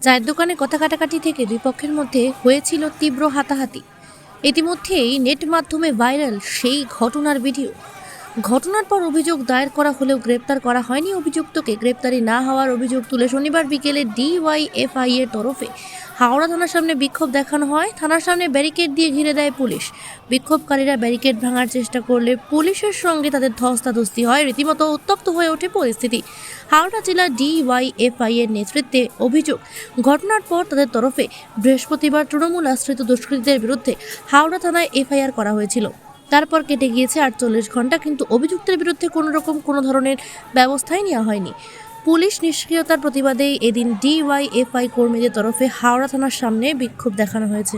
চায়ের দোকানে কথা কাটাকাটি থেকে দুই পক্ষের মধ্যে হয়েছিল তীব্র হাতাহাতি। ইতিমধ্যেই নেট মাধ্যমে ভাইরাল সেই ঘটনার ভিডিও। ঘটনার পর অভিযোগ দায়ের করা হলেও গ্রেপ্তার করা হয়নি অভিযুক্তকে। গ্রেপ্তারি না হওয়ার অভিযোগ তুলে শনিবার বিকেলে ডিওয়াইএফআই এর তরফে হাওড়া থানার সামনে বিক্ষোভ দেখানো হয়। থানার সামনে ব্যারিকেড দিয়ে ঘিরে দেয় পুলিশ। বিক্ষোভকারীরা ব্যারিকেড ভাঙার চেষ্টা করলে পুলিশের সঙ্গে তাদের ধস্তাধস্তি হয়। রীতিমতো উত্তপ্ত হয়ে ওঠে পরিস্থিতি। হাওড়া জেলা ডিওয়াইএফআই এর নেতৃত্বে অভিযোগ, ঘটনার পর তাদের তরফে বৃহস্পতিবার তৃণমূল আশ্রিত দুষ্কৃতীদের বিরুদ্ধে হাওড়া থানায় এফআইআর করা হয়েছিল। তারপর কেটে গিয়েছে 48 ঘন্টা, কিন্তু অভিযুক্তের বিরুদ্ধে কোনো ধরনের ব্যবস্থাই নেওয়া হয়নি। পুলিশ নিষ্ক্রিয়তার প্রতিবাদে এদিন ডিওয়াইএফআই কর্মীদের তরফে হাওড়া থানার সামনে বিক্ষোভ দেখানো হয়েছে।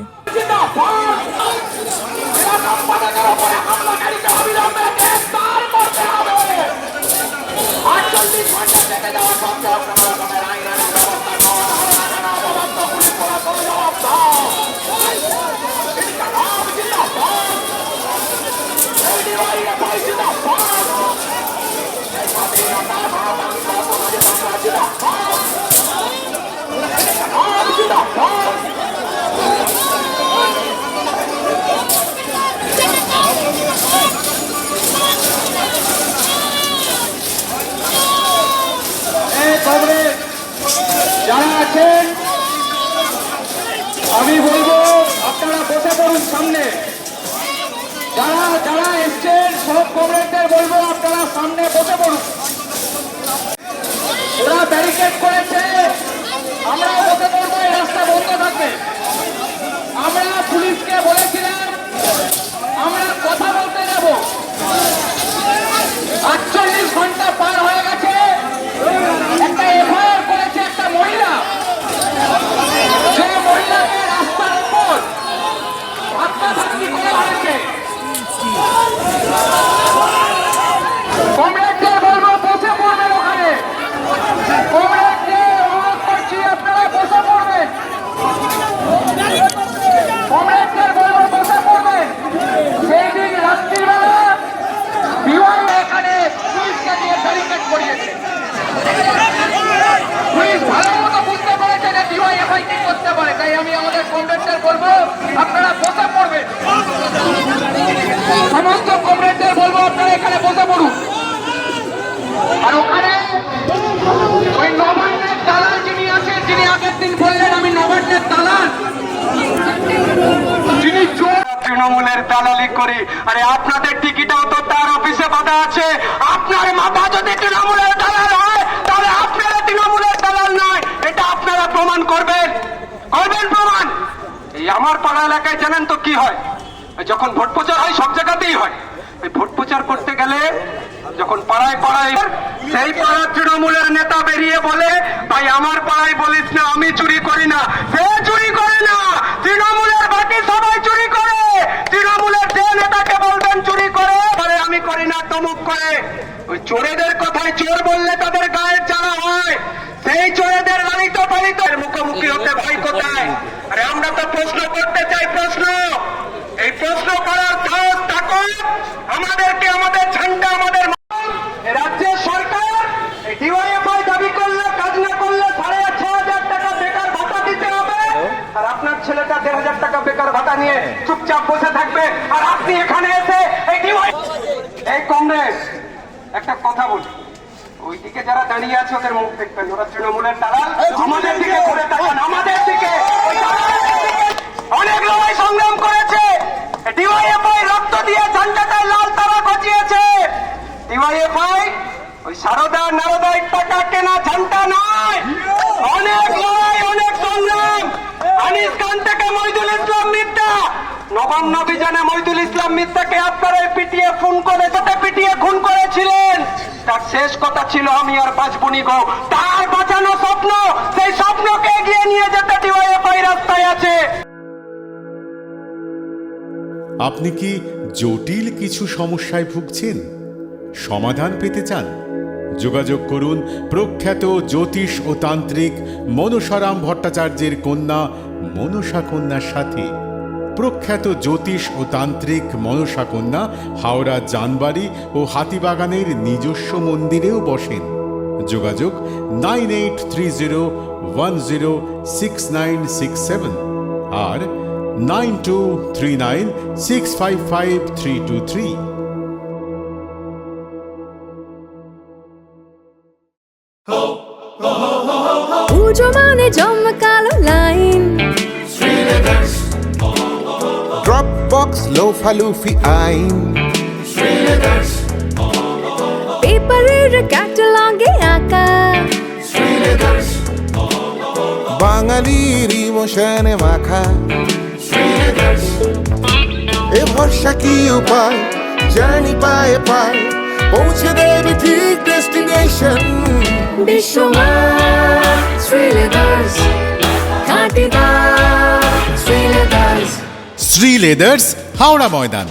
যারা আছেন আমি বলবো আপনারা বসে পড়ুন সামনে। যারা যারা এসছেন সব কমরেডদের বলবো আপনারা সামনে বসে পড়ুন। ওরা ব্যারিকেড করেছে, আমরা বসে পড়বো, এই রাস্তা বন্ধ থাকবে। আমরা পুলিশকে বলেছিলাম আমরা কথা বলতে যাব। 48 ঘন্টা পার হয়ে গেছে, একটা এফআইআর করেছে একটা মহিলা। যে মহিলাকে রাস্তার উপর ধাক্কাধাক্কি করা হয়েছে। কমরেডদের বলবো বসে পড়বেন ওখানে। কমরেডদের অনুরোধ করছি আপনারা বসে পড়বেন। কমরেডদের বলবো বসে পড়বেন। সেই দিন রাত্রিবেলা বিমান এখানে পুলিশকে দিয়ে ব্যারিকেড করিয়েছে। পুলিশ ভালো মতো বুঝতে পেরেছে যে ডিওয়াইএফআই কি করতে পারে, তাই আমি আমাদের কমরেডদের বলবো আপনারা বসে পড়বেন। সমস্ত কমরেডদের বলবো আপনারা এখানে বসে পড়ুন। আর ওখানে ওই নবান্নের দালাল যিনি আছেন, যিনি আগের দিন বললেন আমি নবান্নের দালাল, যিনি তৃণমূলের দালালি করি, আরে আপনাদের টিকিটাও তো তার অফিসে বাঁধা আছে। আপনার মাথা যদি তৃণমূলের দালাল হয় তাহলে আপনারা তৃণমূলের দালাল নয়, এটা আপনারা প্রমাণ করবেন প্রমাণ। এই আমার পাড়া এলাকায় জানেন তো কি হয়, যখন ভোট প্রচার হয় সব জায়গাতেই হয়। এই ভোট প্রচার করতে গেলে যখন পাড়ায় পাড়ায় সেই পাড়ার তৃণমূলের নেতা বেরিয়ে বলে ভাই আমার পাড়ায় বলিস না আমি চুরি করি না, সে চুরি করে না, তৃণমূলের বাকি সবাই চুরি করে। তৃণমূলের যে নেতাকে বলবেন চুরি করে, বলে আমি করি না তমুক করে। ওই চোরেদের কথায় চোর বললে তাদের গায়ের জ্বালা হয়। সেই চোরেদের লালিত পালিত মুখোমুখি হতে ভয় কোথায়? আরে আমরা তো প্রশ্ন করতে চাই, প্রশ্ন। এই প্রশ্ন করার সাহস থাকুন আমাদেরকে, আমাদের ঝান্ডা আমাদের রাজ্যের সরকার ডিওয়াইএফআই দাবি করলে কাজ না করলে 6,500 টাকা বেকার ভাতা দিতে হবে। আর আপনার ছেলেটা 1,500 টাকা বেকার ভাতা নিয়ে চুপচাপ বসে থাকবে। আর আপনি এখানে এসে এই কংগ্রেস একটা কথা বলি, ওইদিকে যারা দাঁড়িয়ে আছে ওদের মুখ দেখবেন, ওরা তৃণমূলের দালাল। আমাদের দিকে ঘুরে তাকান, আমাদের দিকে। অনেক লড়াই সংগ্রাম করেছে ডিওয়াইএফআই, রক্ত দিয়ে ঝান্ডাটায় লাল তারা গজিয়েছে। ডিওয়াইএফআই ওই সারদা নারদার টাকা কেনা ঝান্ডা নয়। অনেক লড়াই, অনেক সংগ্রাম। আনিস খান থেকে মহিদুল ইসলাম মিদ্যা, নবান্ন অভিযানে মহিদুল ইসলাম মিদ্যাকে আপনারা পিটিয়ে খুন করেছিলেন। তার শেষ কথা ছিল আমি আর বাঁচবনি গো। তার বাঁচানো স্বপ্ন, সেই স্বপ্নকে এগিয়ে নিয়ে যেতে ডিওয়াইএফআই রাস্তায় আছে। আপনি কি জটিল কিছু সমস্যায় ভুগছেন, সমাধান পেতে চান? যোগাযোগ করুন প্রখ্যাত জ্যোতিষ ও তান্ত্রিক মনসারাম ভট্টাচার্যের কন্যা মনসা কন্যার সাথে। প্রখ্যাত জ্যোতিষ ও তান্ত্রিক মনসা কন্যা হাওড়া জানবাড়ি ও হাতিবাগানের নিজস্ব মন্দিরেও বসেন। যোগাযোগ 9830 106967 আর 9239655323। পুজো মানে জমকালো লাইন, Dropbox লোফালুফি আইন, পেপারের ক্যাটালগে আঁকা, বাঙালির ইমোশনে মাখা। এ ভরসা কি উপায়, জার্নি পায়ে পায় পৌঁছে দেবে ঠিক ডেস্টিনেশন। বিশ্বমান শ্রীলেদার্স, খাঁটি দাম শ্রীলেদার্স। শ্রী লেদার্স, হাওড়া ময়দান।